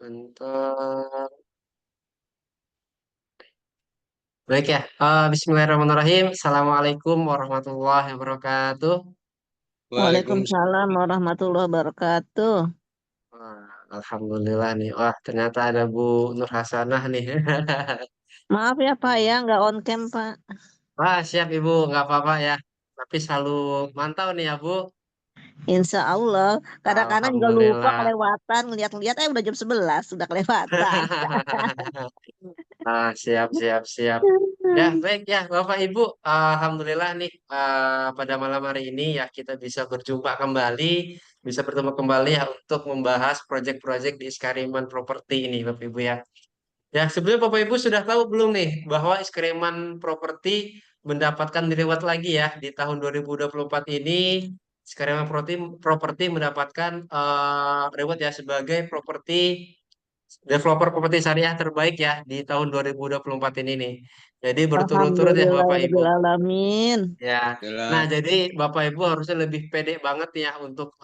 Bentar. Baik ya. Bismillahirrahmanirrahim. Assalamualaikum warahmatullahi wabarakatuh. Waalaikumsalam Waalaikumsalam. warahmatullahi wabarakatuh. Wah, Alhamdulillah nih. Wah, ternyata ada Bu Nur Hasanah nih. Maaf ya Pak ya, nggak on cam Pak. Wah, siap Ibu. Nggak apa-apa ya. Tapi selalu mantau nih ya Bu. Insya Allah. Kadang-kadang juga lupa Alhamdulillah. kelewatan, ngeliat-ngeliat udah jam 11, sudah kelewatan. Siap, siap, siap. Ya, baik ya, Bapak Ibu. Alhamdulillah nih, pada malam hari ini ya kita bisa berjumpa kembali, bisa bertemu kembali ya untuk membahas proyek-proyek di Iskariman Properti ini, Bapak Ibu ya. Ya, sebelumnya Bapak Ibu sudah tahu belum nih bahwa Iskariman Properti mendapatkan reward lagi ya di tahun 2024 ini. Iskariman Properti mendapatkan reward ya sebagai developer properti syariah terbaik ya di tahun 2024 ini nih. Jadi berturut-turut ya Bapak Ibu. Alhamdulillahirobbilalamin. Ya. Nah, Jelas. jadi Bapak Ibu harusnya lebih pede banget ya untuk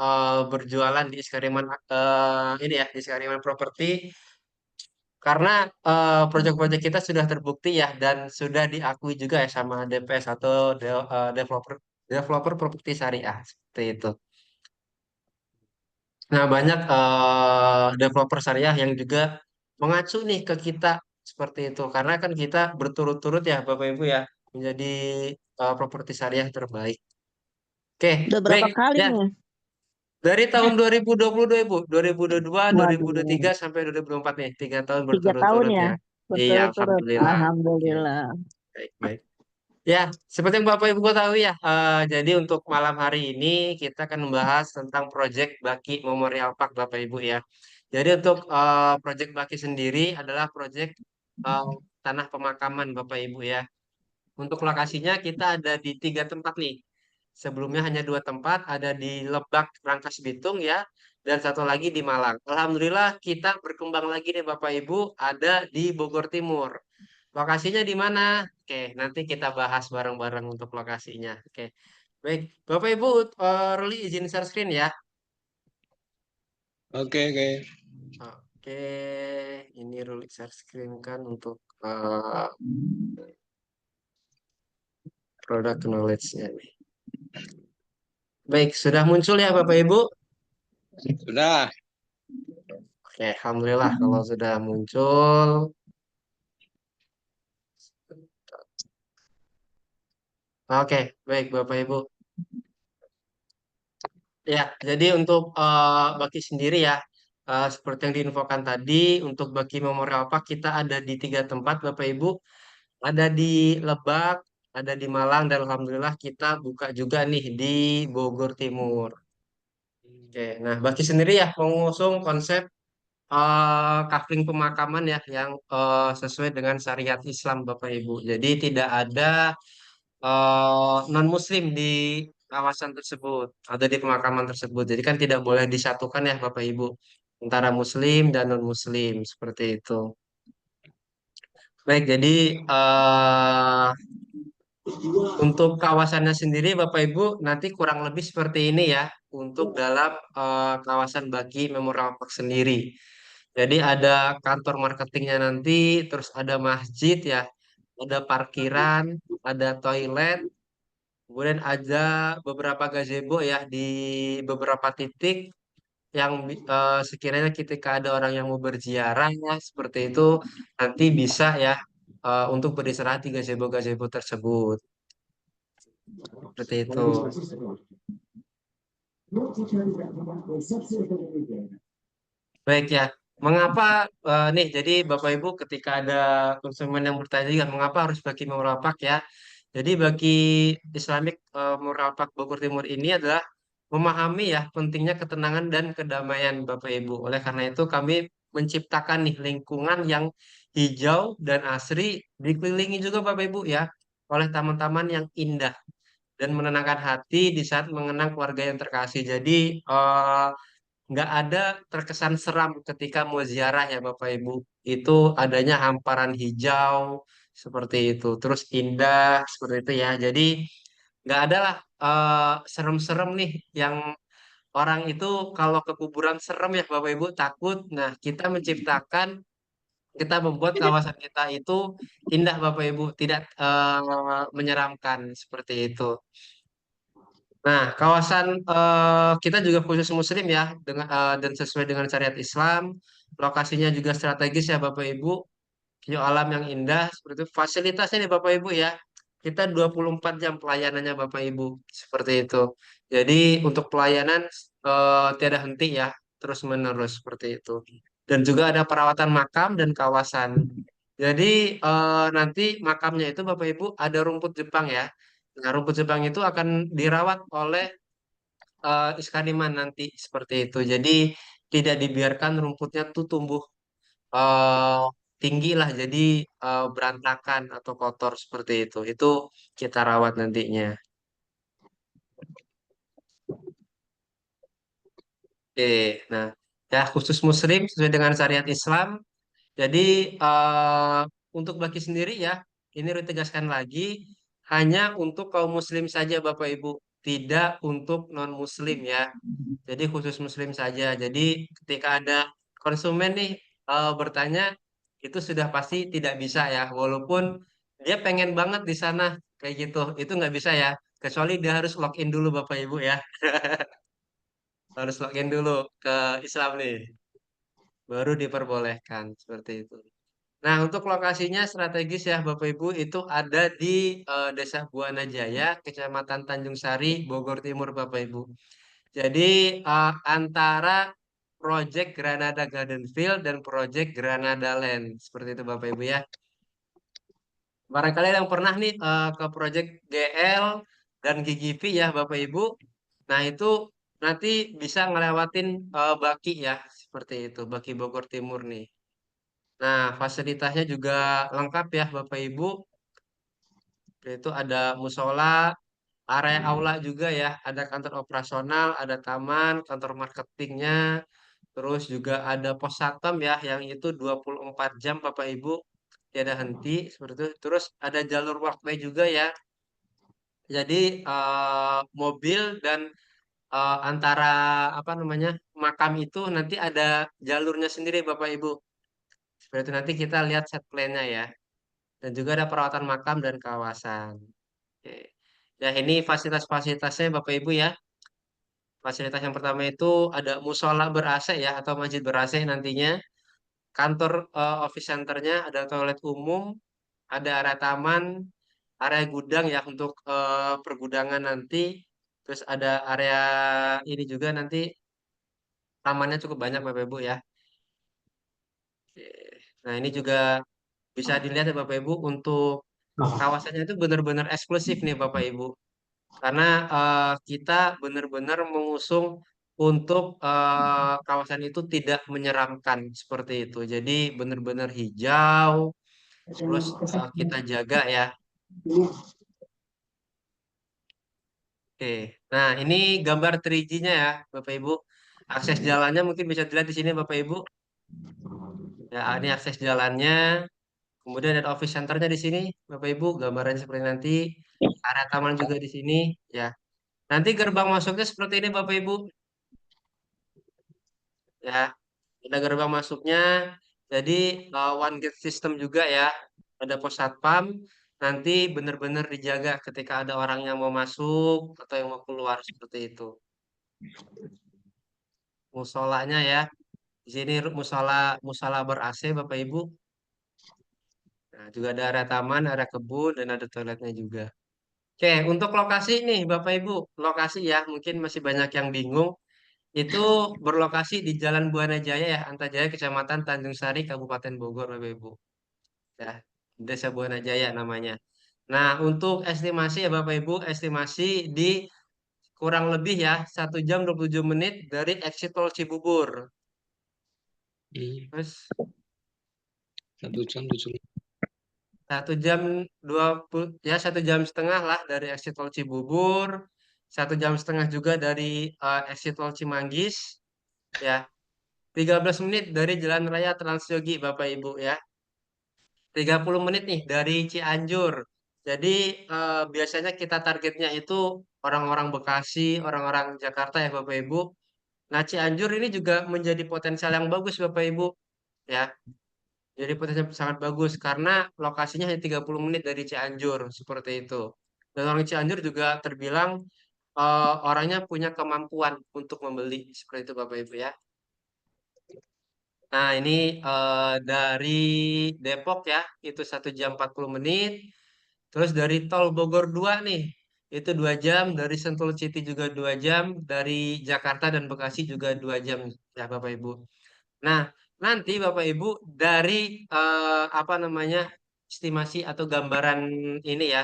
berjualan di Iskariman ini ya di Iskariman Properti karena proyek-proyek kita sudah terbukti ya dan sudah diakui juga ya sama DPS atau developer developer properti syariah seperti itu. Nah, banyak developer syariah yang juga mengacu nih ke kita seperti itu. Karena kan kita berturut-turut ya Bapak Ibu ya menjadi properti syariah terbaik. Oke, Udah berapa baik. kali Ya, nih? dari tahun 2022 Ibu, 2022, 2023 Waduh, sampai 2024 nih, 3 tahun 3 tahun berturut-turut ya, ya. Iya, berturut-turut. Alhamdulillah. Oke, Alhamdulillah. baik, baik. Ya, seperti yang Bapak Ibu tahu ya, jadi untuk malam hari ini kita akan membahas tentang proyek Baki Memorial Park Bapak Ibu ya. Jadi untuk proyek Baki sendiri adalah proyek eh, tanah pemakaman Bapak Ibu ya. Untuk lokasinya kita ada di 3 tempat nih. Sebelumnya hanya 2 tempat, ada di Lebak, Rangkas Bitung ya, dan satu lagi di Malang. Alhamdulillah kita berkembang lagi nih Bapak Ibu, ada di Bogor Timur. Lokasinya di mana? Oke, nanti kita bahas bareng-bareng untuk lokasinya. Oke, baik. Bapak Ibu, Ruli izin share screen ya. Oke, oke. Oke, ini Ruli share screen kan untuk product knowledge-nya nih. Baik, sudah muncul ya Bapak Ibu? Sudah. Oke, Alhamdulillah kalau sudah muncul. Oke, baik Bapak Ibu. Ya, jadi untuk Baki sendiri ya, seperti yang diinfokan tadi, untuk Baki Memorial Park kita ada di 3 tempat Bapak Ibu. Ada di Lebak, ada di Malang, dan Alhamdulillah kita buka juga nih di Bogor Timur. Oke, nah Baki sendiri ya mengusung konsep kafling pemakaman ya yang sesuai dengan syariat Islam Bapak Ibu. Jadi tidak ada non-Muslim di kawasan tersebut, ada di pemakaman tersebut. Jadi kan tidak boleh disatukan ya Bapak Ibu antara Muslim dan non-Muslim seperti itu. Baik, jadi untuk kawasannya sendiri Bapak Ibu nanti kurang lebih seperti ini ya untuk dalam kawasan Bagi Memorial Park sendiri. Jadi ada kantor marketingnya nanti, terus ada masjid ya, ada parkiran, ada toilet, kemudian ada beberapa gazebo ya di beberapa titik yang sekiranya ketika ada orang yang mau berziarah ya, seperti itu nanti bisa ya untuk beristirahat di gazebo-gazebo tersebut. Seperti itu. Baik ya. Mengapa nih jadi Bapak Ibu ketika ada konsumen yang bertanya juga mengapa harus bagi Memorial Park ya? Jadi bagi Islamic Memorial Park Bogor Timur ini adalah memahami ya pentingnya ketenangan dan kedamaian Bapak Ibu. Oleh karena itu kami menciptakan nih lingkungan yang hijau dan asri dikelilingi juga Bapak Ibu ya oleh taman-taman yang indah dan menenangkan hati di saat mengenang keluarga yang terkasih. Jadi nggak ada terkesan seram ketika mau ziarah ya Bapak Ibu. Itu adanya hamparan hijau seperti itu. Terus indah seperti itu ya. Jadi nggak ada lah serem-serem nih yang orang itu kalau ke kuburan serem ya Bapak Ibu, takut. Nah, kita membuat kawasan kita itu indah Bapak Ibu, tidak menyeramkan seperti itu. Nah, kawasan kita juga khusus Muslim ya, dan sesuai dengan syariat Islam. Lokasinya juga strategis ya Bapak Ibu, view alam yang indah seperti itu. Fasilitasnya nih Bapak Ibu ya, kita 24 jam pelayanannya Bapak Ibu, seperti itu. Jadi untuk pelayanan tiada henti ya, terus menerus seperti itu. Dan juga ada perawatan makam dan kawasan. Jadi nanti makamnya itu Bapak Ibu ada rumput Jepang ya. Nah, rumput Jepang itu akan dirawat oleh Iskaniman nanti seperti itu. Jadi tidak dibiarkan rumputnya tuh tumbuh eh, tinggi lah, jadi berantakan atau kotor seperti itu. Itu kita rawat nantinya. Oke, nah ya khusus Muslim sesuai dengan syariat Islam. Jadi eh, untuk baki sendiri ya, ini harus ditegaskan lagi, hanya untuk kaum Muslim saja Bapak Ibu, tidak untuk non Muslim ya. Jadi khusus Muslim saja. Jadi ketika ada konsumen nih bertanya, itu sudah pasti tidak bisa ya. Walaupun dia pengen banget di sana kayak gitu, itu nggak bisa ya. Kecuali dia harus login dulu Bapak Ibu ya. Harus login dulu ke Islam nih, baru diperbolehkan seperti itu. Nah, untuk lokasinya strategis ya Bapak Ibu, itu ada di Desa Buana Jaya, Kecamatan Tanjung Sari, Bogor Timur Bapak Ibu. Jadi antara Project Granada Garden Field dan Project Granada Land. Seperti itu Bapak Ibu ya. Barangkali ada yang pernah nih ke Project GL dan GGV ya Bapak Ibu. Nah itu nanti bisa ngelewatin Baki ya. Seperti itu, Baki Bogor Timur nih. Nah fasilitasnya juga lengkap ya Bapak Ibu. Itu ada musola, area aula juga ya, ada kantor operasional, ada taman, kantor marketingnya, terus juga ada pos satpam ya, yang itu 24 jam Bapak Ibu, tiada henti, seperti itu. Terus ada jalur walkway juga ya, jadi mobil dan antara apa namanya makam itu nanti ada jalurnya sendiri Bapak Ibu. Seperti itu nanti kita lihat set plan-nya ya. Dan juga ada perawatan makam dan kawasan. Oke. Ya, ini fasilitas-fasilitasnya Bapak Ibu ya. Fasilitas yang pertama itu ada musola ber-AC ya atau masjid ber-AC nantinya. Kantor office centernya ada toilet umum, ada area taman, area gudang ya untuk pergudangan nanti. Terus ada area ini juga nanti tamannya cukup banyak Bapak Ibu ya. Oke. Nah, ini juga bisa dilihat ya Bapak Ibu untuk kawasannya itu benar-benar eksklusif nih Bapak Ibu. Karena kita benar-benar mengusung untuk kawasan itu tidak menyeramkan seperti itu. Jadi benar-benar hijau, terus kita jaga ya. Oke, nah ini gambar 3G-nya ya, Bapak Ibu. Akses jalannya mungkin bisa dilihat di sini, Bapak Ibu. Ya, ini akses jalannya. Kemudian ada office center-nya di sini, Bapak Ibu. Gambarannya seperti nanti. Area taman juga di sini. Ya, nanti gerbang masuknya seperti ini, Bapak Ibu. Ya, ada gerbang masuknya. Jadi one gate system juga ya. Ada pos satpam. Nanti benar-benar dijaga ketika ada orang yang mau masuk atau yang mau keluar seperti itu. Musolanya ya. Di sini musola musola ber-AC Bapak Ibu. Nah, juga ada area taman, area kebun dan ada toiletnya juga. Oke, untuk lokasi nih Bapak Ibu, lokasi ya mungkin masih banyak yang bingung. Itu berlokasi di Jalan Buana Jaya ya, Antajaya, Kecamatan Tanjung Sari, Kabupaten Bogor, Bapak Ibu. Ya, Desa Buana Jaya namanya. Nah, untuk estimasi ya Bapak Ibu, estimasi di kurang lebih ya 1 jam 27 menit dari exit tol Cibubur. Hmm, Terus 1 jam 7. 1 jam 20 ya 1 jam setengah lah dari exit tol Cibubur, 1 jam setengah juga dari exit tol Cimanggis, ya 13 menit dari Jalan Raya Transyogi Bapak Ibu ya. 30 menit nih dari Cianjur. Jadi biasanya kita targetnya itu orang-orang Bekasi, orang-orang Jakarta ya Bapak Ibu. Nah, Cianjur ini juga menjadi potensial yang bagus Bapak Ibu ya. Jadi potensial sangat bagus karena lokasinya hanya 30 menit dari Cianjur seperti itu. Dan orang Cianjur juga terbilang orangnya punya kemampuan untuk membeli seperti itu Bapak Ibu ya. Nah, ini dari Depok ya, itu 1 jam 40 menit. Terus dari tol Bogor 2 nih, itu 2 jam. Dari Sentul City juga 2 jam. Dari Jakarta dan Bekasi juga 2 jam ya Bapak Ibu. Nah, nanti Bapak Ibu dari apa namanya estimasi atau gambaran ini ya,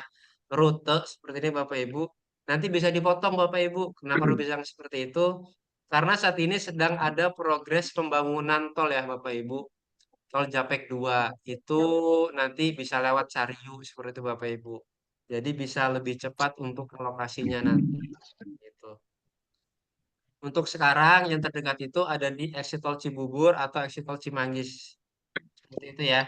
rute seperti ini Bapak Ibu, nanti bisa dipotong Bapak Ibu. Kenapa harus bisa seperti itu? Karena saat ini sedang ada progres pembangunan tol ya Bapak Ibu. Tol Japek 2 itu nanti bisa lewat Cariu seperti itu Bapak Ibu. Jadi bisa lebih cepat untuk lokasinya nanti. Gitu. Untuk sekarang yang terdekat itu ada di exit tol Cibubur atau exit tol Cimanggis. Seperti itu ya.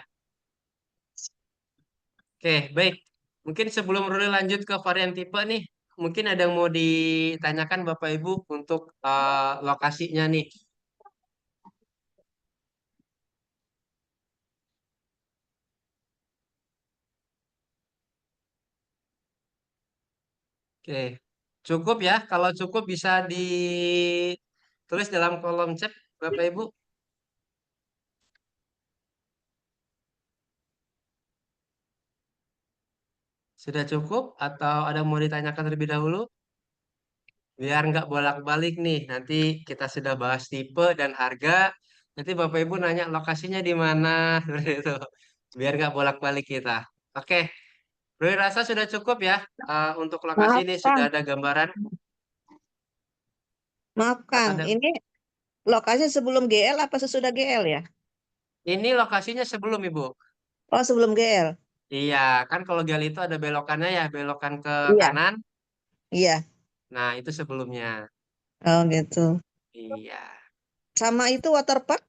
Oke, baik. Mungkin sebelum Ruli lanjut ke varian tipe nih, mungkin ada yang mau ditanyakan Bapak Ibu untuk lokasinya nih. Oke, cukup ya. Kalau cukup bisa ditulis dalam kolom chat Bapak Ibu. Sudah cukup atau ada yang mau ditanyakan terlebih dahulu? Biar nggak bolak-balik nih. Nanti kita sudah bahas tipe dan harga. Nanti Bapak Ibu nanya lokasinya di mana. Seperti itu. Biar nggak bolak-balik kita. Oke, Rui rasa sudah cukup ya. Untuk lokasi Maaf, ini sudah Kang. ada gambaran. Maaf, Kang. Ada. Ini lokasi sebelum GL apa sesudah GL ya? Ini lokasinya sebelum Ibu. Oh, sebelum GL. Iya, kan kalau gali itu ada belokannya ya, belokan ke Iya, kanan. iya. Nah, itu sebelumnya. Oh, gitu. Iya. Sama itu waterpark?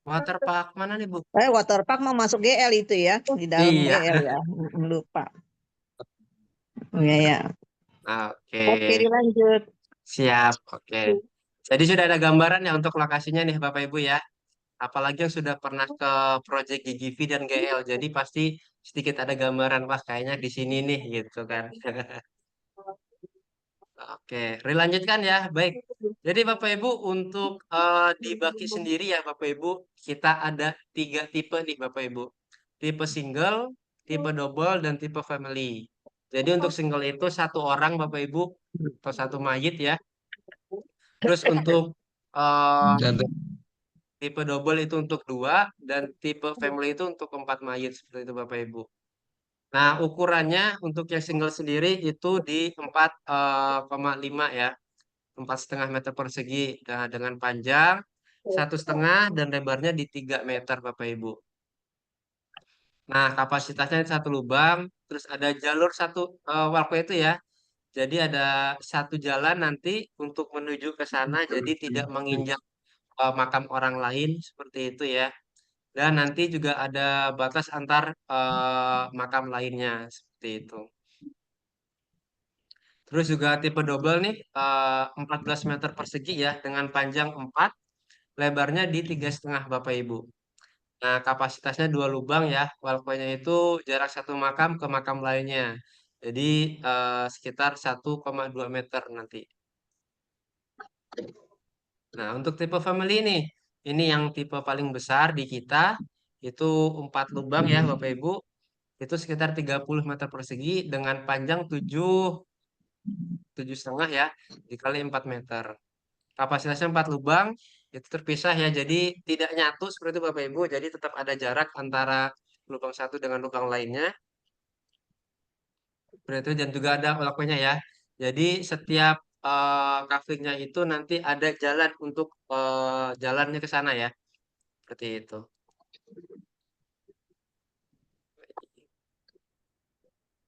Waterpark mana nih, Bu? Waterpark mau masuk GL itu ya, di dalam Iya. GL ya. Lupa. Oh, iya, ya. Oke. Oke, dilanjut. Siap. Oke. Jadi sudah ada gambaran ya untuk lokasinya nih, Bapak Ibu ya. Apalagi yang sudah pernah ke Project GGV dan GL. Jadi pasti sedikit ada gambaran, wah kayaknya di sini nih gitu kan. Oke, dilanjutkan ya. Baik. Jadi Bapak Ibu untuk di Baki sendiri ya Bapak Ibu, kita ada 3 tipe nih Bapak Ibu. Tipe single, tipe double, dan tipe family. Jadi untuk single itu 1 orang Bapak Ibu atau 1 mayit ya. Terus untuk eh, Dan tipe double itu untuk 2 dan tipe family itu untuk 4 mayit seperti itu Bapak Ibu. Nah ukurannya untuk yang single sendiri itu di 4,5 ya. 4,5 meter persegi dengan panjang 1,5 dan lebarnya di 3 meter Bapak Ibu. Nah kapasitasnya 1 lubang, terus ada jalur satu walkway itu ya. Jadi ada satu jalan nanti untuk menuju ke sana, jadi tidak menginjak makam orang lain seperti itu ya. Dan nanti juga ada batas antar makam lainnya seperti itu. Terus juga tipe double nih 14 meter persegi ya dengan panjang 4, lebarnya di 3,5 Bapak Ibu. Nah, kapasitasnya 2 lubang ya. Walkway-nya itu jarak satu makam ke makam lainnya. Jadi sekitar 1,2 meter nanti. Nah, untuk tipe family ini yang tipe paling besar di kita itu 4 lubang ya Bapak Ibu. Itu sekitar 30 meter persegi dengan panjang 7,5 ya dikali 4 meter. Kapasitasnya 4 lubang, itu terpisah ya. Jadi tidak nyatu seperti itu Bapak Ibu. Jadi tetap ada jarak antara lubang satu dengan lubang lainnya. Seperti itu dan juga ada walkway-nya ya. Jadi setiap kaflingnya itu nanti ada jalan untuk jalannya ke sana ya. Seperti itu.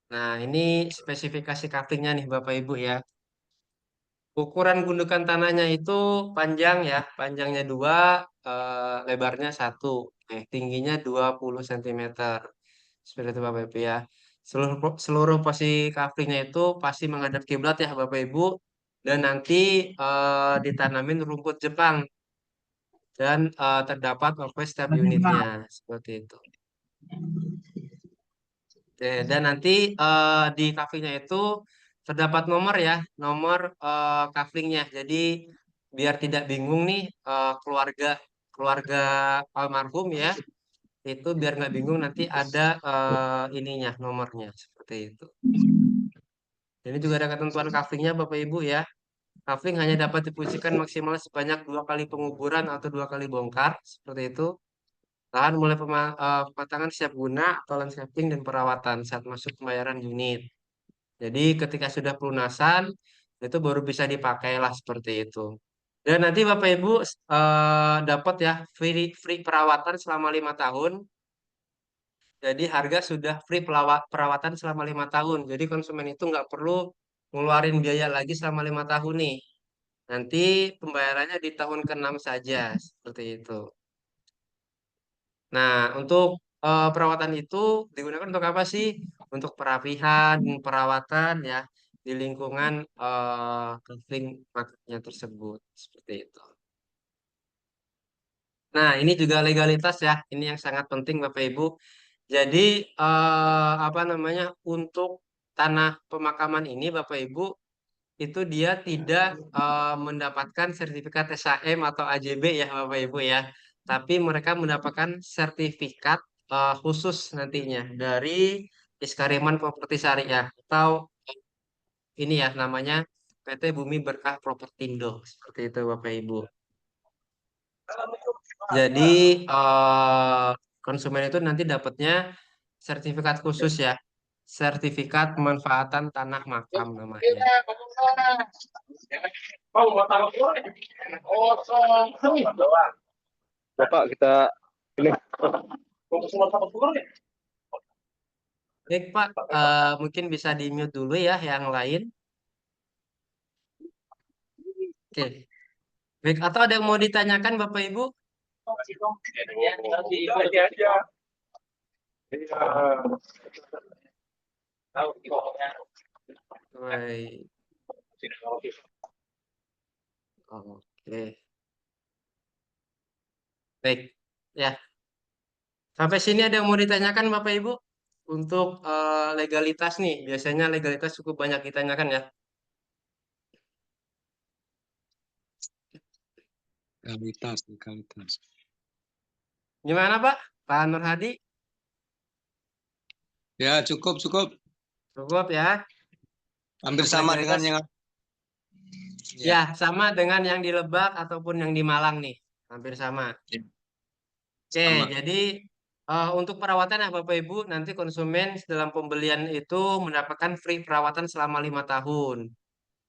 Nah, ini spesifikasi kaflingnya nih Bapak Ibu ya. Ukuran gundukan tanahnya itu panjang ya, panjangnya 2, lebarnya 1, tingginya 20 cm. Seperti itu Bapak Ibu ya. Seluruh seluruh posisi kaflingnya itu pasti menghadap kiblat ya Bapak Ibu. dan nanti ditanamin rumput Jepang dan terdapat workspace setiap unitnya seperti itu. Oke, dan nanti di kaflingnya itu terdapat nomor ya, nomor kaflingnya. Jadi biar tidak bingung nih keluarga keluarga almarhum ya, itu biar nggak bingung nanti ada ininya nomornya seperti itu. Ini juga ada ketentuan kaflingnya Bapak Ibu ya. Kafling hanya dapat difungsikan maksimal sebanyak 2 kali penguburan atau 2 kali bongkar seperti itu. Lahan mulai pematangan siap guna atau landscaping dan perawatan saat masuk pembayaran unit. Jadi ketika sudah pelunasan itu baru bisa dipakai lah seperti itu. Dan nanti Bapak Ibu dapat ya free perawatan selama 5 tahun. Jadi harga sudah free perawatan selama 5 tahun. Jadi konsumen itu nggak perlu ngeluarin biaya lagi selama 5 tahun nih. Nanti pembayarannya di tahun ke-6 saja seperti itu. Nah, untuk perawatan itu digunakan untuk apa sih? Untuk perapihan, perawatan ya di lingkungan kafling marketnya tersebut seperti itu. Nah, ini juga legalitas ya. Ini yang sangat penting Bapak Ibu. Jadi apa namanya? Untuk tanah pemakaman ini Bapak Ibu itu dia tidak mendapatkan sertifikat SHM atau AJB ya Bapak Ibu ya. Tapi mereka mendapatkan sertifikat khusus nantinya dari Iskariman Properti Syariah atau ini ya namanya PT Bumi Berkah Propertindo seperti itu Bapak Ibu. Jadi konsumen itu nanti dapatnya sertifikat khusus ya. Sertifikat pemanfaatan tanah makam namanya. Bapak kita ini Baik Pak, mungkin bisa di mute dulu ya yang lain. Oke. Baik, atau ada yang mau ditanyakan Bapak Ibu? Baik. Oke. Baik. Ya, sampai sini ada yang mau ditanyakan Bapak Ibu? Untuk legalitas nih, biasanya legalitas cukup banyak ditanyakan ya. Legalitas. Gimana Pak? Pak Nur Hadi? Ya, cukup. Cukup ya. Hampir Untuk sama legalitas. dengan yang Ya, sama dengan yang di Lebak ataupun yang di Malang nih. Hampir sama. Oke, sama. jadi untuk perawatan ya Bapak Ibu, nanti konsumen dalam pembelian itu mendapatkan free perawatan selama 5 tahun.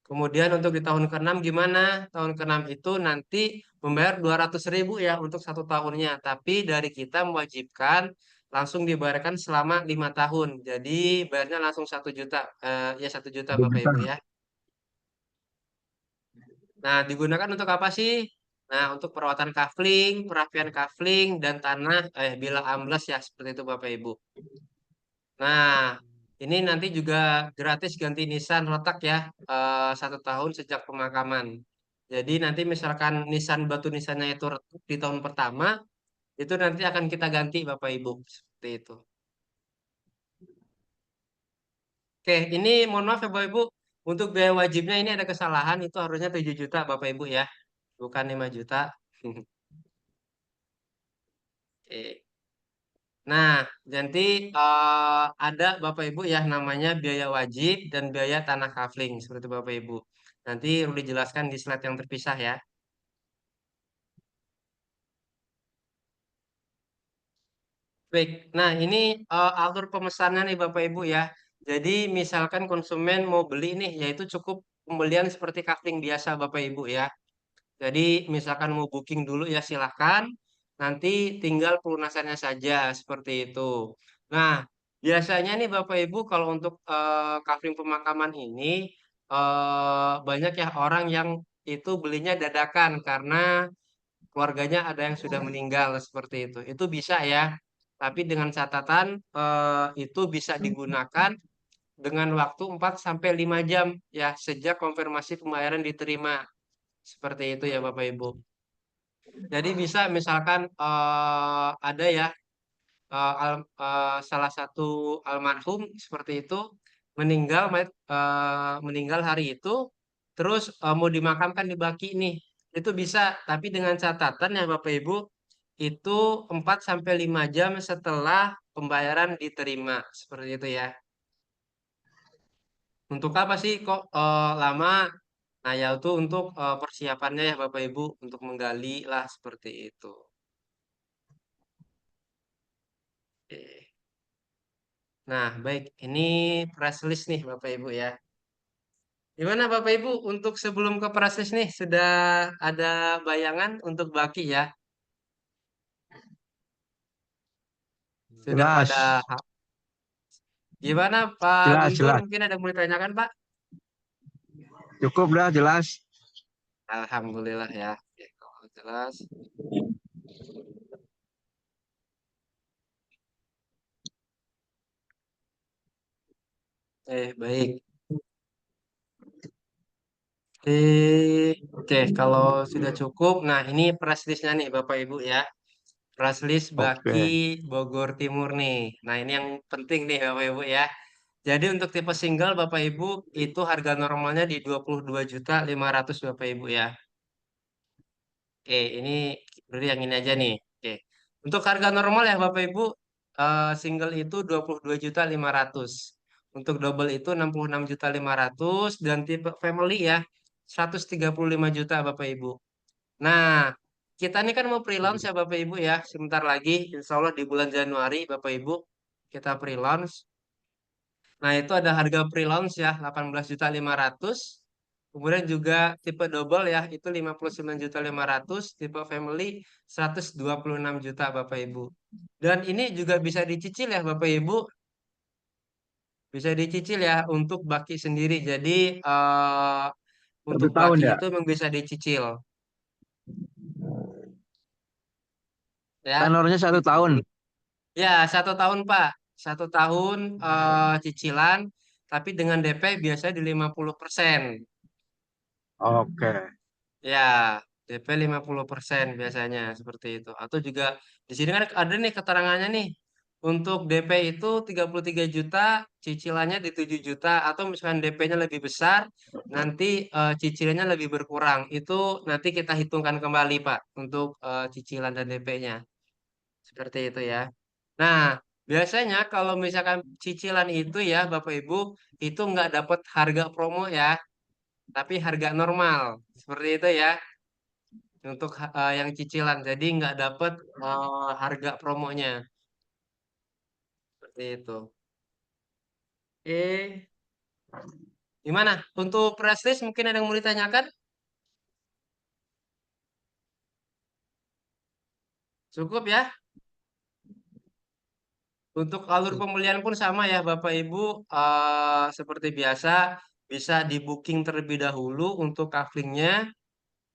Kemudian untuk di tahun ke-6 gimana? Tahun ke-6 itu nanti membayar 200.000 ya untuk 1 tahunnya. Tapi dari kita mewajibkan langsung dibayarkan selama 5 tahun. Jadi bayarnya langsung 1 juta. Ya 1 juta Bapak Ibu ya. Nah, digunakan untuk apa sih? Nah, untuk perawatan kafling, perapian kafling, dan tanah bila ambles ya, seperti itu Bapak Ibu. Nah, ini nanti juga gratis ganti nisan retak ya, 1 tahun sejak pemakaman. Jadi nanti misalkan nisan batu nisannya itu retak di tahun pertama, itu nanti akan kita ganti Bapak Ibu, seperti itu. Oke, ini mohon maaf ya Bapak Ibu, untuk biaya wajibnya ini ada kesalahan, itu harusnya 7 juta Bapak Ibu ya, bukan 5 juta. Oke. Nah, nanti ada Bapak Ibu ya namanya biaya wajib dan biaya tanah kafling seperti Bapak Ibu. Nanti perlu dijelaskan di slide yang terpisah ya. Baik, nah ini alur pemesanan nih Bapak Ibu ya. Jadi misalkan konsumen mau beli nih, yaitu cukup pembelian seperti kafling biasa Bapak Ibu ya. Jadi misalkan mau booking dulu ya silahkan. Nanti tinggal pelunasannya saja seperti itu. Nah, biasanya nih Bapak Ibu kalau untuk kafling pemakaman ini banyak ya orang yang itu belinya dadakan karena keluarganya ada yang sudah meninggal seperti itu. Itu bisa ya. Tapi dengan catatan itu bisa digunakan dengan waktu 4 sampai 5 jam ya sejak konfirmasi pembayaran diterima. Seperti itu ya Bapak Ibu. Jadi bisa misalkan ada ya salah satu almarhum seperti itu meninggal hari itu, terus mau dimakamkan di Baki nih, itu bisa, tapi dengan catatan ya Bapak Ibu, itu 4 sampai 5 jam setelah pembayaran diterima, seperti itu ya. Untuk apa sih kok lama? Nah, yaitu untuk persiapannya ya Bapak Ibu, untuk menggali lah seperti itu. Oke. Nah, baik, ini press list nih Bapak Ibu ya. Gimana Bapak Ibu untuk sebelum ke press list nih sudah ada bayangan untuk Baki ya? Sudah Jelas, pada gimana Pak jelas, Guntur, jelas. mungkin ada yang mau ditanyakan Pak? Cukup dah, jelas. Alhamdulillah ya. Oke, kalau jelas. Baik. Oke, kalau sudah cukup, nah ini press listnya nih Bapak Ibu ya. Press list Baki Oke, Bogor Timur nih. Nah ini yang penting nih Bapak Ibu ya. Jadi untuk tipe single Bapak Ibu itu harga normalnya di 22.500.000 Bapak Ibu ya. Oke, ini beri yang ini aja nih. Oke. Untuk harga normal ya Bapak Ibu, single itu 22.500.000. Untuk double itu 66.500.000 dan tipe family ya 135 juta Bapak Ibu. Nah, kita ini kan mau pre-launch ya Bapak Ibu ya. Sebentar lagi insya Allah di bulan Januari Bapak Ibu kita pre-launch. Nah, itu ada harga pre-launch ya 18.500.000. Kemudian juga tipe double ya itu 59.500.000, tipe family 126 juta Bapak Ibu. Dan ini juga bisa dicicil ya Bapak Ibu, bisa dicicil ya untuk baki sendiri. Jadi satu untuk tahun baki ya. itu memang bisa dicicil ya. Tenornya 1 tahun. Ya, 1 tahun Pak. 1 tahun cicilan, tapi dengan DP biasanya di 50%. Oke. Ya, DP 50% biasanya seperti itu. Atau juga di sini kan ada nih keterangannya nih. Untuk DP itu 33 juta, cicilannya di 7 juta. Atau misalkan DP-nya lebih besar, nanti cicilannya lebih berkurang. Itu nanti kita hitungkan kembali Pak, untuk cicilan dan DP-nya. Seperti itu ya. Nah, biasanya kalau misalkan cicilan itu ya Bapak Ibu, itu nggak dapat harga promo ya, tapi harga normal. Seperti itu ya untuk yang cicilan. Jadi nggak dapet harga promonya seperti itu. Eh, gimana? Untuk prestis mungkin ada yang mau ditanyakan? Cukup ya. Untuk alur pembelian pun sama ya Bapak Ibu. Seperti biasa bisa di booking terlebih dahulu untuk kaflingnya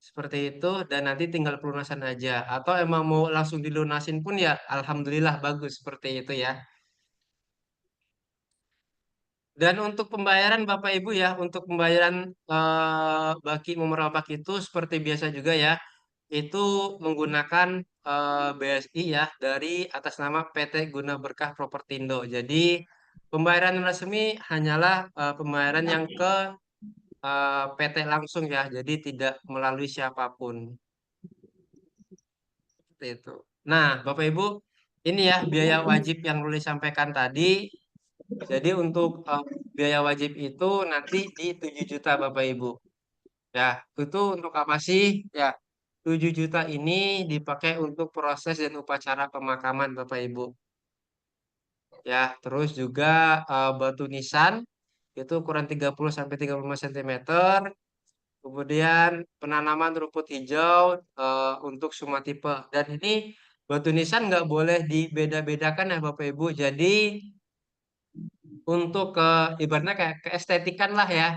seperti itu dan nanti tinggal pelunasan aja. Atau emang mau langsung dilunasin pun ya Alhamdulillah bagus seperti itu ya. Dan untuk pembayaran Bapak Ibu ya, untuk pembayaran baki memerabak itu seperti biasa juga ya, itu menggunakan BSI ya dari atas nama PT Guna Berkah Propertindo. Jadi pembayaran resmi hanyalah pembayaran yang ke PT langsung ya, jadi tidak melalui siapapun. Seperti itu. Nah, Bapak Ibu, ini ya biaya wajib yang Ruli sampaikan tadi. Jadi untuk biaya wajib itu nanti di 7 juta Bapak Ibu. Ya, itu untuk apa sih? Ya, 7 juta ini dipakai untuk proses dan upacara pemakaman Bapak Ibu. Ya, terus juga batu nisan itu ukuran 30 sampai 35 cm. Kemudian penanaman rumput hijau untuk semua tipe. Dan ini batu nisan nggak boleh dibeda-bedakan ya Bapak Ibu. Jadi untuk ibaratnya kayak keestetikan lah ya,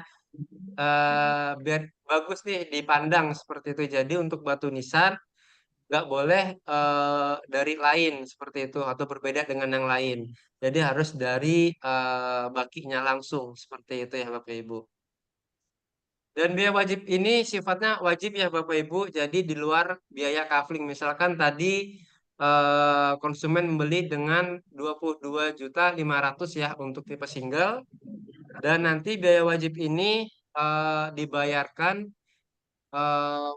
biar bagus nih dipandang seperti itu. Jadi untuk batu nisan nggak boleh dari lain seperti itu atau berbeda dengan yang lain. Jadi harus dari bakinya langsung seperti itu ya Bapak Ibu. Dan biaya wajib ini sifatnya wajib ya Bapak Ibu. Jadi di luar biaya kafling. Misalkan tadi konsumen membeli dengan 22.500.000 ya untuk tipe single. Dan nanti biaya wajib ini dibayarkan eh,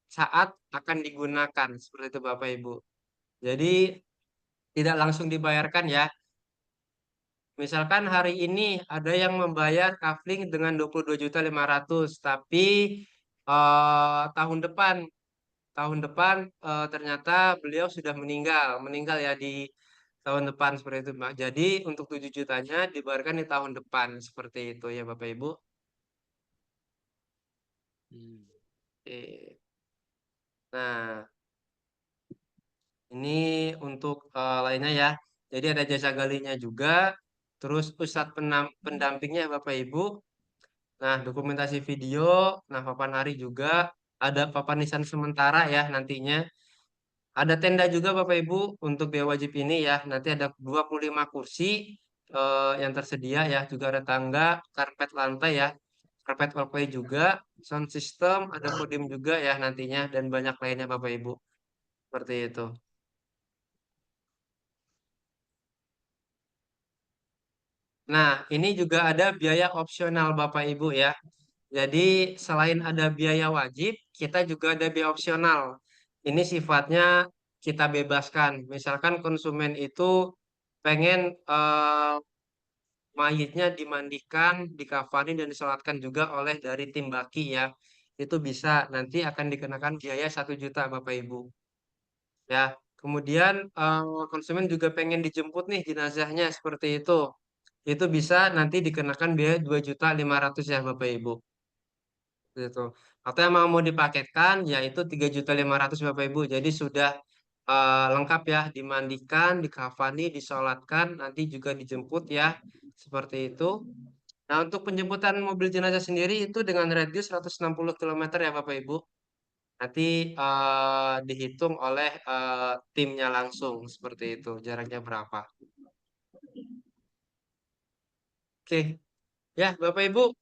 saat akan digunakan seperti itu Bapak Ibu. Jadi tidak langsung dibayarkan ya. Misalkan hari ini ada yang membayar kafling dengan 22.500.000, tapi tahun depan ternyata beliau sudah meninggal ya di tahun depan seperti itu, Mbak. Jadi untuk 7 jutanya dibayarkan di tahun depan seperti itu ya Bapak Ibu. Hmm. Oke. Nah, ini untuk lainnya ya. Jadi ada jasa galinya juga, terus ustadz pendampingnya Bapak Ibu. Nah, dokumentasi video, nah papan hari juga, ada papan nisan sementara ya nantinya. Ada tenda juga Bapak Ibu untuk biaya wajib ini ya. Nanti ada 25 kursi yang tersedia ya. Juga ada tangga, karpet lantai ya. Karpet walkway juga, sound system, ada podium juga ya nantinya dan banyak lainnya Bapak Ibu. Seperti itu. Nah, ini juga ada biaya opsional Bapak Ibu ya. Jadi selain ada biaya wajib, kita juga ada biaya opsional. Ini sifatnya kita bebaskan. Misalkan konsumen itu pengen mayitnya dimandikan, dikafani dan disolatkan juga oleh dari tim baki ya. Itu bisa nanti akan dikenakan biaya 1 juta Bapak Ibu. Ya. Kemudian konsumen juga pengen dijemput nih jenazahnya seperti itu. Itu bisa nanti dikenakan biaya 2.500.000 ya Bapak Ibu. Gitu. Atau yang mau dipaketkan yaitu 3.500.000 Bapak Ibu. Jadi sudah lengkap ya, dimandikan, dikafani, disolatkan, nanti juga dijemput ya. Seperti itu. Nah, untuk penjemputan mobil jenazah sendiri itu dengan radius 160 km ya Bapak Ibu. Nanti dihitung oleh timnya langsung seperti itu. Jaraknya berapa. Oke. Ya, Bapak Ibu,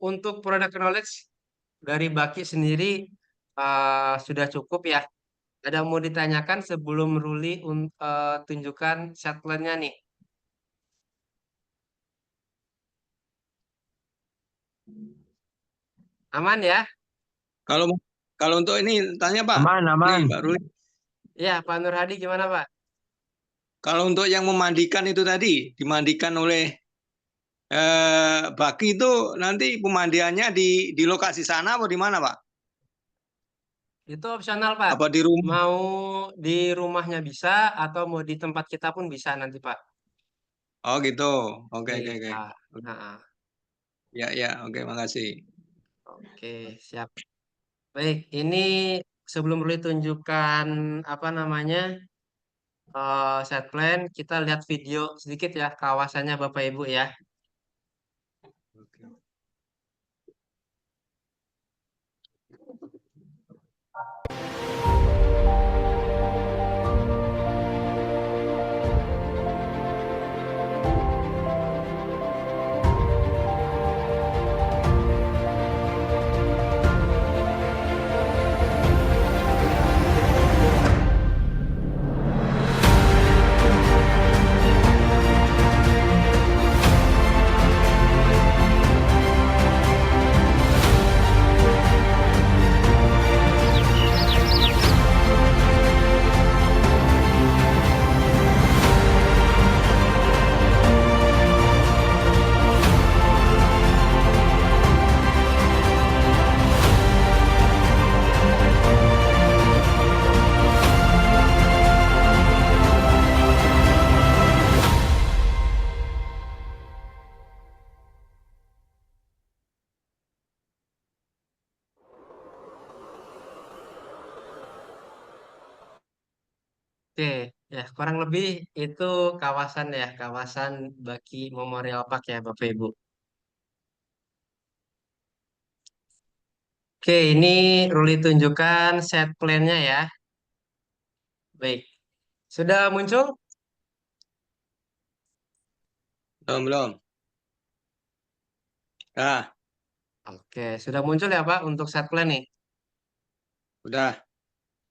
untuk product knowledge dari Baki sendiri sudah cukup ya. Ada yang mau ditanyakan sebelum Ruli tunjukkan set plan-nya nih. Aman ya? Kalau kalau untuk ini tanya Pak, Aman, aman. nih Pak Ruli. Ya, Pak Nur Hadi gimana Pak? Kalau untuk yang memandikan itu tadi, dimandikan oleh Baki itu nanti pemandiannya di lokasi sana atau di mana Pak? Itu opsional Pak. Apa di rumah? Mau di rumahnya bisa atau mau di tempat kita pun bisa nanti Pak. Oh gitu. Oke oke oke. Iya. Nah, Ya ya oke makasih. oke, siap. Baik, ini sebelum Ruli tunjukkan apa namanya set plan, kita lihat video sedikit ya kawasannya Bapak Ibu ya. Oke. Oke, ya kurang lebih itu kawasan Baki Memorial Park ya Bapak Ibu. Oke, ini Ruli tunjukkan set plan-nya ya. Baik. Sudah muncul? Belum, belum. Nah, Oke, sudah muncul ya Pak untuk set plan nih. udah.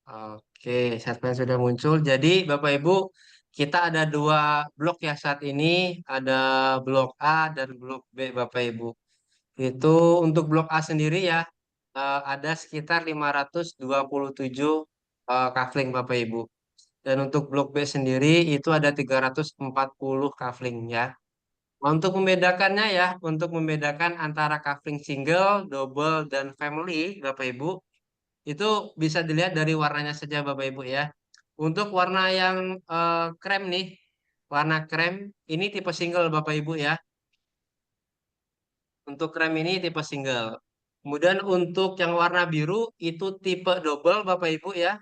Oke, set plan sudah muncul. Jadi Bapak Ibu, kita ada dua blok ya saat ini. Ada blok A dan blok B Bapak Ibu. Itu untuk blok A sendiri ya, ada sekitar 527 kafling Bapak Ibu. Dan untuk blok B sendiri itu ada 340 kafling ya. Untuk membedakannya ya, untuk membedakan antara kafling single, double, dan family, Bapak Ibu, itu bisa dilihat dari warnanya saja Bapak Ibu ya. Untuk warna yang krem nih, warna krem ini tipe single Bapak Ibu ya. Untuk krem ini tipe single. Kemudian untuk yang warna biru itu tipe double Bapak Ibu ya.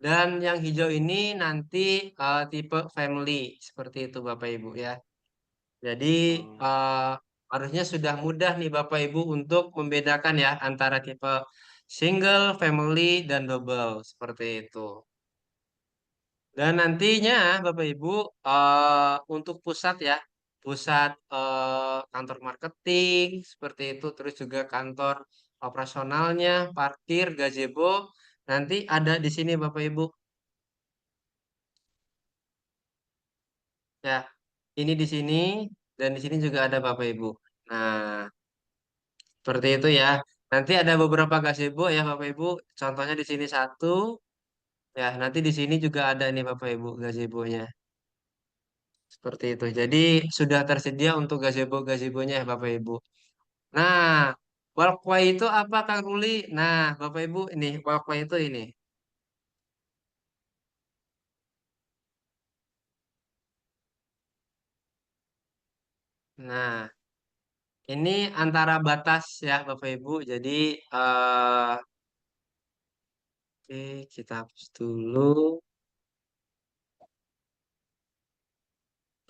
Dan yang hijau ini nanti tipe family seperti itu Bapak Ibu ya. Jadi Oh. harusnya sudah mudah nih Bapak Ibu untuk membedakan ya antara tipe single, family, dan double seperti itu. Dan nantinya Bapak Ibu untuk pusat ya, pusat kantor marketing seperti itu, terus juga kantor operasionalnya, parkir, gazebo, nanti ada di sini Bapak Ibu. Ya, ini di sini dan di sini juga ada Bapak Ibu. Nah, seperti itu ya. Nanti ada beberapa gazebo ya Bapak Ibu. Contohnya di sini satu, ya nanti di sini juga ada nih Bapak Ibu gazebonya. Seperti itu. Jadi sudah tersedia untuk gazebo-gazebonya ya Bapak Ibu. Nah, walkway itu apa Kang Ruli? Nah, Bapak Ibu ini walkway itu ini. Nah, ini antara batas ya Bapak Ibu. Jadi oke, kita hapus dulu.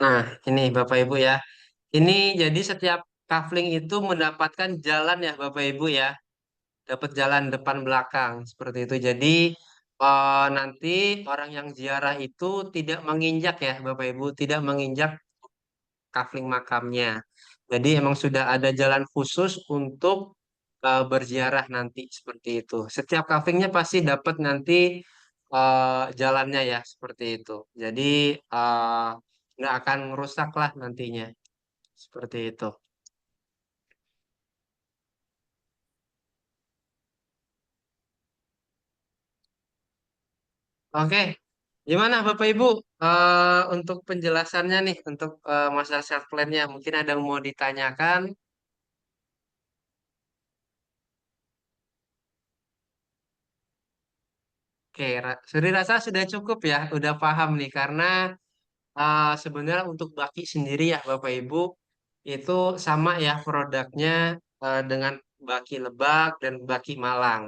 Nah, ini Bapak Ibu ya. Ini jadi setiap kafling itu mendapatkan jalan ya Bapak Ibu ya. Dapat jalan depan belakang seperti itu. Jadi nanti orang yang ziarah itu tidak menginjak ya Bapak Ibu, tidak menginjak kafling makamnya. Jadi emang sudah ada jalan khusus untuk berziarah nanti seperti itu. Setiap kaflingnya pasti dapat nanti jalannya ya seperti itu. Jadi eh, nggak akan merusak lah nantinya seperti itu. Oke, gimana Bapak Ibu untuk penjelasannya nih untuk masalah self plan-nya? Mungkin ada yang mau ditanyakan? Oke, Suri rasa sudah cukup ya, udah paham nih karena sebenarnya untuk baki sendiri ya Bapak Ibu itu sama ya produknya dengan baki Lebak dan baki Malang.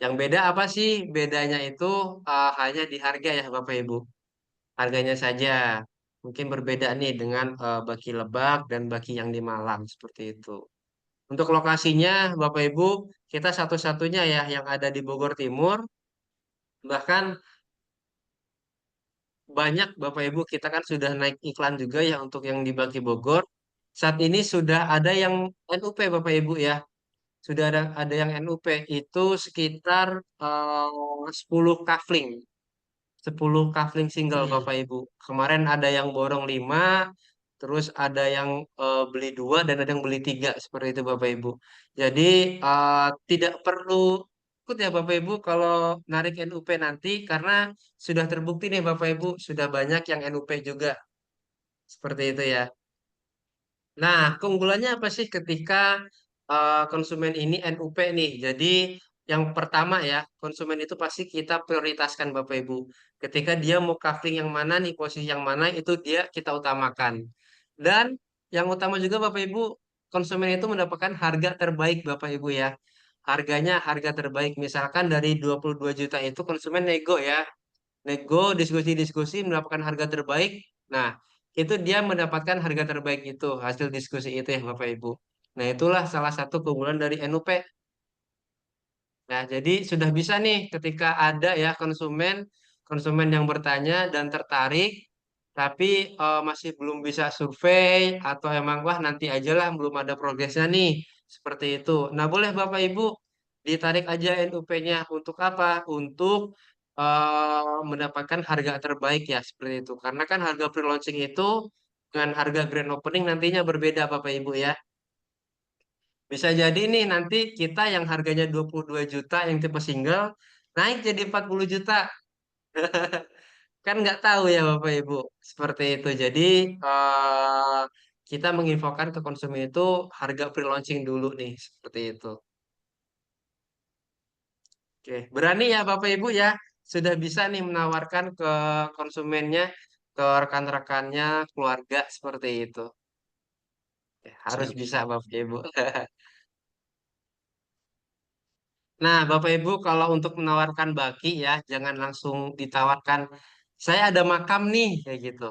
Yang beda apa sih? Bedanya itu hanya di harga ya Bapak Ibu. Harganya saja. Mungkin berbeda nih dengan baki Lebak dan baki yang di Malang seperti itu. Untuk lokasinya Bapak Ibu kita satu-satunya ya yang ada di Bogor Timur. Bahkan banyak Bapak Ibu kita kan sudah naik iklan juga ya untuk yang di Baki Bogor. Saat ini sudah ada yang NUP Bapak Ibu ya. Sudah ada yang NUP itu sekitar 10 kafling. 10 kafling single Bapak Ibu. Kemarin ada yang borong 5, terus ada yang beli 2 dan ada yang beli 3 seperti itu Bapak Ibu. Jadi tidak perlu ikut ya Bapak Ibu kalau narik NUP nanti karena sudah terbukti nih Bapak Ibu sudah banyak yang NUP juga seperti itu ya. Nah, keunggulannya apa sih ketika konsumen ini NUP nih? Jadi yang pertama ya, konsumen itu pasti kita prioritaskan Bapak Ibu. Ketika dia mau kafling yang mana nih, posisi yang mana itu dia kita utamakan. Dan yang utama juga Bapak Ibu, konsumen itu mendapatkan harga terbaik Bapak Ibu ya. Harganya harga terbaik. Misalkan dari 22 juta itu konsumen nego ya. Nego, diskusi-diskusi mendapatkan harga terbaik. Nah, itu dia mendapatkan harga terbaik itu, hasil diskusi itu ya Bapak Ibu. Nah, itulah salah satu keunggulan dari NUP. Nah, jadi sudah bisa nih ketika ada ya konsumen yang bertanya dan tertarik, tapi masih belum bisa survei atau emang wah nanti aja lah belum ada progresnya nih, seperti itu. Nah, boleh Bapak Ibu ditarik aja NUP-nya untuk apa? Untuk mendapatkan harga terbaik ya seperti itu. Karena kan harga pre-launching itu dengan harga grand opening nantinya berbeda Bapak Ibu ya. Bisa jadi nih nanti kita yang harganya 22 juta yang tipe single naik jadi 40 juta. Kan nggak tahu ya Bapak Ibu. Seperti itu. Jadi eh, kita menginfokan ke konsumen itu harga pre-launching dulu nih. Seperti itu. Oke, berani ya Bapak Ibu ya. Sudah bisa nih menawarkan ke konsumennya, ke rekan-rekannya, keluarga seperti itu. Ya, harus Siap. bisa Bapak Ibu. Nah, Bapak Ibu, kalau untuk menawarkan baki ya, jangan langsung ditawarkan, saya ada makam nih, kayak gitu.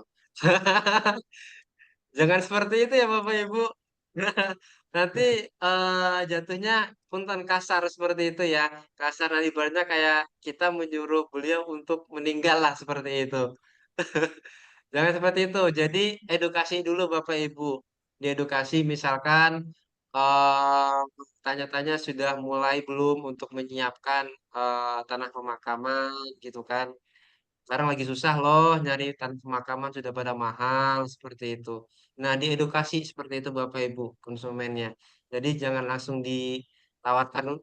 Jangan seperti itu ya Bapak Ibu. Nanti jatuhnya punten kasar seperti itu ya. Kasar dan ibaratnya kayak kita menyuruh beliau untuk meninggal lah seperti itu. Jangan seperti itu. Jadi edukasi dulu Bapak Ibu. Diedukasi misalkan eh, tanya-tanya sudah mulai belum untuk menyiapkan tanah pemakaman gitu kan. Sekarang lagi susah loh nyari tanah pemakaman sudah pada mahal seperti itu. Nah, diedukasi seperti itu Bapak Ibu konsumennya. Jadi jangan langsung ditawarkan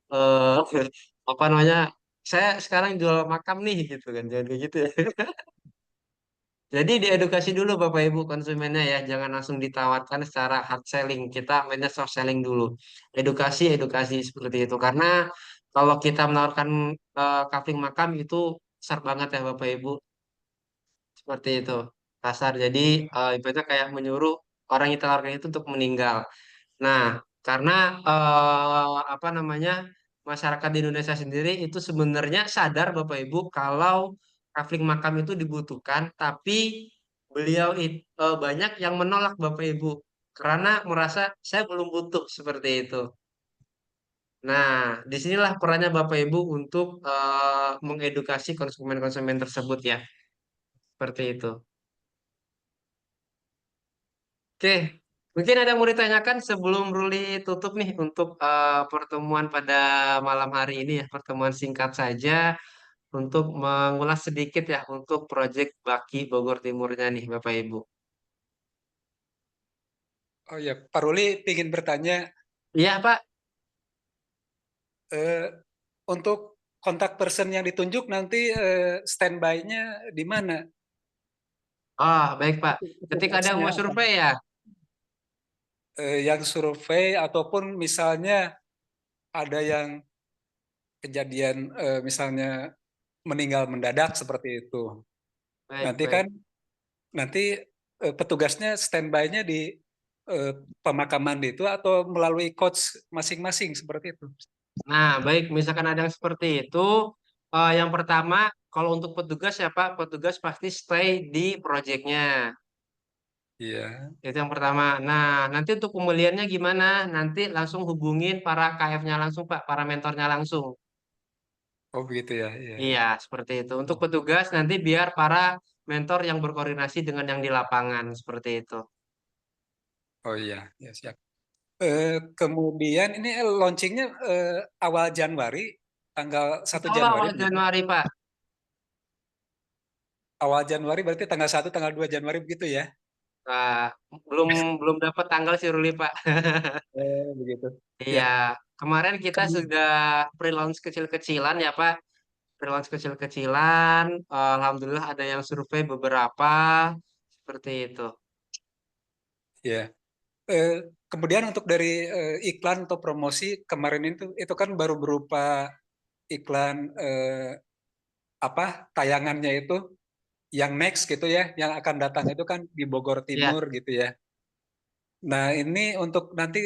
apa namanya? Saya sekarang jual makam nih gitu kan. Jangan kayak gitu ya. Jadi diedukasi dulu Bapak Ibu konsumennya ya, jangan langsung ditawarkan secara hard selling. Kita mainnya soft selling dulu. Edukasi, edukasi seperti itu. Karena kalau kita menawarkan kafling makam itu besar banget ya Bapak Ibu, seperti itu. Kasar. Jadi ibaratnya kayak menyuruh orang yang ditawarkan itu untuk meninggal. Nah, karena apa namanya masyarakat di Indonesia sendiri itu sebenarnya sadar Bapak Ibu kalau kafling makam itu dibutuhkan, tapi banyak yang menolak Bapak Ibu karena merasa saya belum butuh seperti itu. Nah, disinilah perannya Bapak Ibu untuk mengedukasi konsumen-konsumen tersebut ya, seperti itu. Oke, mungkin ada yang mau ditanyakan sebelum Ruli tutup nih untuk pertemuan pada malam hari ini ya, pertemuan singkat saja untuk mengulas sedikit ya untuk proyek Baki Bogor Timurnya nih Bapak Ibu. Oh ya, Pak Ruli ingin bertanya, Iya Pak, eh, untuk kontak person yang ditunjuk nanti standby-nya di mana? baik Pak. Ketika ada yang Petugasnya mau apa? survei ya, Yang survei ataupun misalnya ada yang kejadian misalnya meninggal mendadak seperti itu. baik Nanti baik. kan nanti petugasnya standby-nya di eh, pemakaman itu atau melalui coach masing-masing seperti itu. Nah baik, misalkan ada yang seperti itu, yang pertama kalau untuk petugas ya Pak, petugas pasti stay di proyeknya. Iya. Itu yang pertama. Nah, nanti untuk pemulihannya gimana? Nanti langsung hubungin para KF-nya langsung, Pak, para mentornya langsung. Oh begitu ya. Iya. Iya, seperti itu. Untuk petugas nanti biar para mentor yang berkoordinasi dengan yang di lapangan, seperti itu. Oh iya, ya siap. Kemudian ini launchingnya awal Januari, tanggal Insya 1 Allah Januari awal begitu. Januari, Pak. Awal Januari berarti tanggal 1, tanggal 2 Januari begitu ya. Nah, belum belum dapat tanggal sih, Ruli, Pak. Begitu. Iya, Ya. kemarin kita Kem- sudah pre-launch kecil-kecilan ya, Pak. Pre-launch kecil-kecilan. Alhamdulillah ada yang survei beberapa, seperti itu. ya. Eh, Kemudian untuk dari iklan atau promosi kemarin itu kan baru berupa iklan apa tayangannya itu yang next gitu ya, yang akan datang itu kan di Bogor Ya. Timur gitu ya. Nah, ini untuk nanti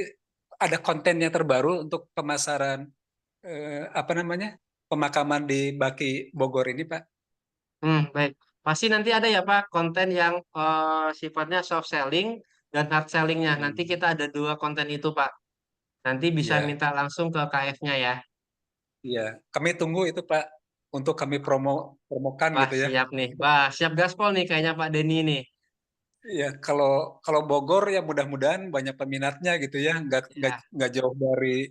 ada kontennya terbaru untuk pemasaran apa namanya? Pemakaman di Baki Bogor ini, Pak. Baik. Pasti nanti ada ya Pak konten yang sifatnya soft selling dan hard sellingnya. Nanti kita ada dua konten itu Pak. Nanti bisa Iya. minta langsung ke KF-nya ya. Iya, kami tunggu itu Pak untuk kami promokan Wah, gitu ya. siap nih. Wah, siap gaspol nih kayaknya Pak Denny nih. Iya, kalau kalau Bogor ya mudah-mudahan banyak peminatnya gitu ya, Ya, nggak jauh dari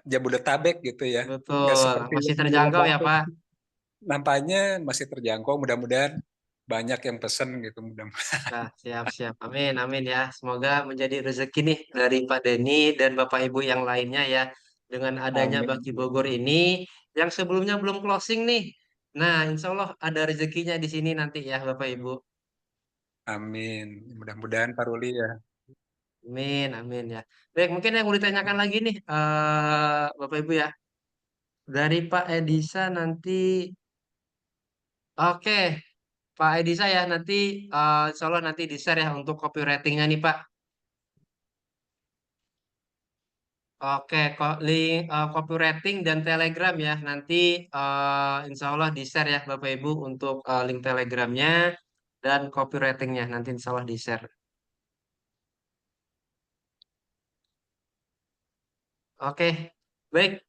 Jabodetabek gitu ya, nggak betul. seperti Masih yang di terjangkau ya, Bandung. Pak. Nampaknya masih terjangkau, mudah-mudahan banyak yang pesen gitu, mudah-mudahan. Nah, siap-siap. Amin, amin ya. Semoga menjadi rezeki nih dari Pak Denny dan Bapak Ibu yang lainnya ya. Dengan adanya Amin. Baki Bogor ini, yang sebelumnya belum closing nih. Nah, insya Allah ada rezekinya di sini nanti ya, Bapak Ibu. Amin. Mudah-mudahan Pak Ruli ya. Amin, amin ya. Baik, mungkin yang mau ditanyakan lagi nih, Bapak Ibu ya. Dari Pak Edisa nanti, oke, Pak Edisa ya, nanti insya Allah nanti di-share ya untuk copywritingnya nih Pak. Oke, kok link copywriting dan Telegram ya. Nanti insya Allah di-share ya Bapak Ibu untuk link Telegramnya dan copywritingnya. Nanti insya Allah di-share. Oke, baik.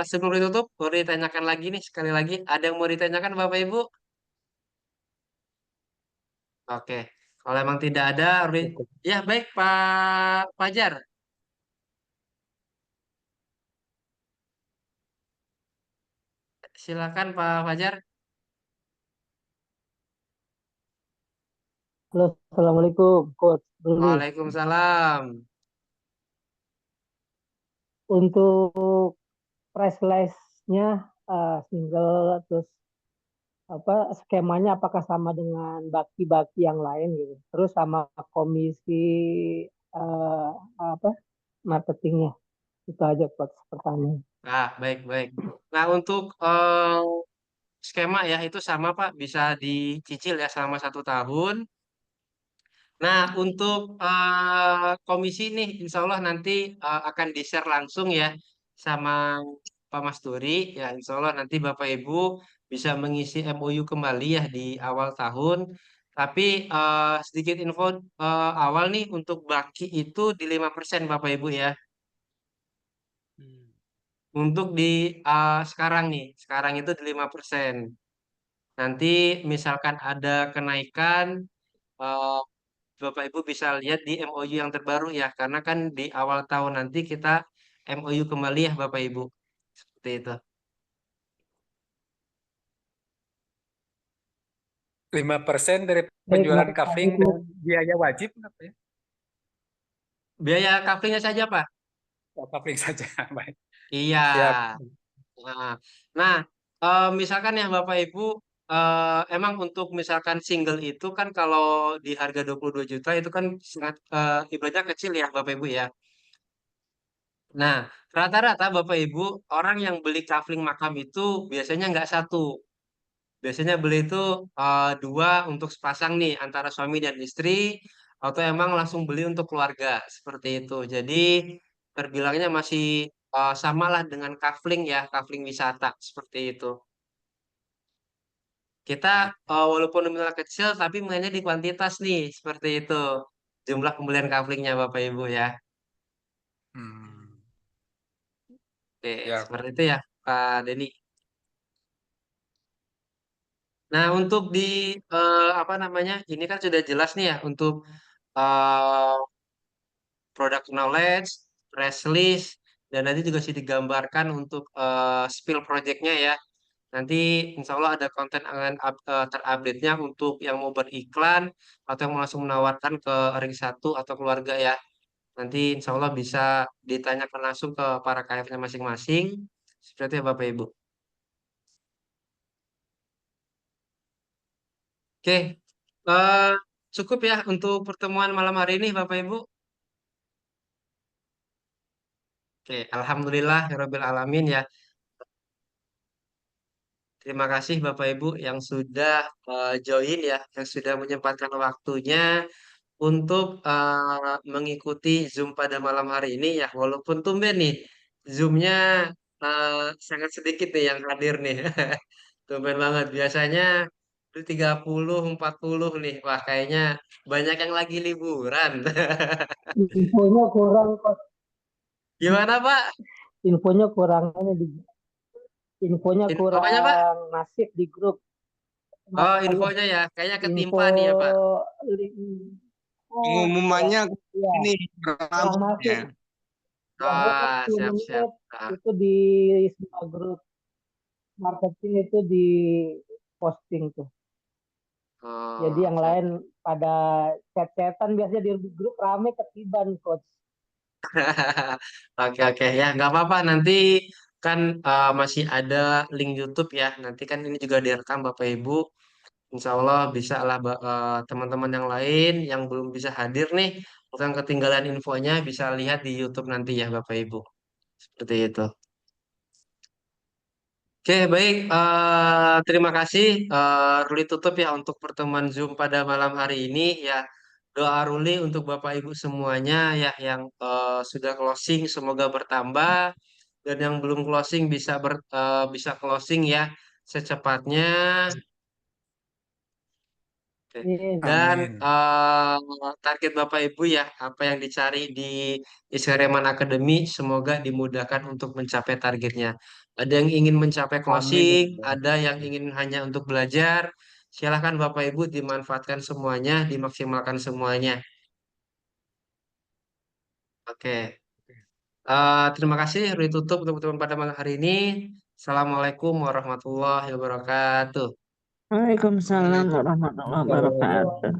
Sebelum ditutup, mau ditanyakan lagi nih sekali lagi. Ada yang mau ditanyakan Bapak Ibu? Oke, kalau emang tidak ada, Cukup. ya baik Pak Fajar. Silakan Pak Fajar. Halo, Assalamualaikum, Coach Ruli. Waalaikumsalam. Untuk price list-nya single, terus apa skemanya apakah sama dengan baki-baki yang lain gitu? Terus sama komisi eh, apa marketingnya? Itu aja Coach pertanyaan. Nah, baik-baik. Nah, untuk skema ya itu sama Pak, bisa dicicil ya selama 1 tahun. Nah, untuk komisi nih, insya Allah nanti akan di-share langsung ya sama Pak Masturi. Ya, insya Allah nanti Bapak Ibu bisa mengisi MOU kembali ya di awal tahun. Tapi sedikit info awal nih untuk baki itu di 5% Bapak Ibu ya. Untuk di sekarang nih, sekarang itu di 5%. Nanti misalkan ada kenaikan, eh, Bapak Ibu bisa lihat di MOU yang terbaru ya, karena kan di awal tahun nanti kita MOU kembali ya Bapak Ibu. Seperti itu. 5% dari Baik, penjualan Mas. kafling dan biaya wajib apa ya? Biaya coupling-nya saja Pak. Oh, kafling saja. Baik. Iya. Siap. Nah, nah, misalkan ya Bapak Ibu, emang untuk misalkan single itu kan kalau di harga 22 juta itu kan sangat ibaratnya kecil ya Bapak Ibu ya. Nah, rata-rata Bapak Ibu orang yang beli kafling makam itu biasanya nggak satu. Biasanya beli itu dua untuk sepasang nih antara suami dan istri atau emang langsung beli untuk keluarga seperti itu. Jadi terbilangnya masih sama lah dengan kafling ya, kafling wisata seperti itu. Kita walaupun nominal kecil tapi mainnya di kuantitas nih seperti itu. Jumlah pembelian kaflingnya Bapak Ibu ya. Hmm. Oke, Ya, seperti itu ya Pak Denny. Nah, untuk di apa namanya? Ini kan sudah jelas nih ya untuk eh, product knowledge, press list, dan nanti juga sudah digambarkan untuk spill projectnya ya. Nanti insya Allah ada konten akan terupdate-nya untuk yang mau beriklan atau yang mau langsung menawarkan ke ring satu atau keluarga ya. Nanti insya Allah bisa ditanyakan langsung ke para KF-nya masing-masing. Seperti itu ya Bapak Ibu. Oke, eh, cukup ya untuk pertemuan malam hari ini Bapak Ibu. Oke, Alhamdulillah, ya Rabbil Alamin ya. Terima kasih Bapak Ibu yang sudah join ya, yang sudah menyempatkan waktunya untuk mengikuti Zoom pada malam hari ini ya. Walaupun tumben nih, Zoom-nya sangat sedikit nih yang hadir nih. Tumben banget. Biasanya itu 30, 40 nih. Wah, kayaknya banyak yang lagi liburan. Infonya kurang Coach. Gimana Pak? infonya kurang infonya Apanya Pak? kurang masif di grup. Oh, Makanya infonya ya, kayaknya info ketimpa nih ya Pak. Pengumumannya ya, ini kurang masif. ya. Yang lewat 10 Siap-siap. menit itu di semua grup marketing itu di posting tuh. Jadi yang Oke. lain pada chat-chatan biasanya di grup rame ketiban coach. Oke oke ya nggak apa-apa nanti kan masih ada link YouTube ya nanti kan ini juga direkam Bapak Ibu Insya Allah bisa lah teman-teman yang lain yang belum bisa hadir nih bukan ketinggalan infonya bisa lihat di YouTube nanti ya Bapak Ibu seperti itu. Oke baik terima kasih Ruli tutup ya untuk pertemuan Zoom pada malam hari ini ya. Doa Ruli untuk Bapak Ibu semuanya ya yang sudah closing semoga bertambah dan yang belum closing bisa closing ya secepatnya. Oke. Dan Amin. target Bapak Ibu ya apa yang dicari di Ishareman Academy semoga dimudahkan untuk mencapai targetnya. Ada yang ingin mencapai closing, Amin. ada yang ingin hanya untuk belajar. Silahkan Bapak Ibu dimanfaatkan semuanya, dimaksimalkan semuanya. Oke. Terima kasih. Ruli tutup untuk teman pada malam hari ini. Assalamualaikum warahmatullahi wabarakatuh. Waalaikumsalam warahmatullahi wabarakatuh.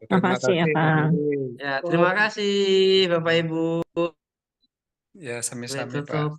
Terima Makasih ya, kasih, Pak Kang. Ruli. Ya, terima kasih Bapak Ibu. Ya, Ruli sami-sami Pak. tutup.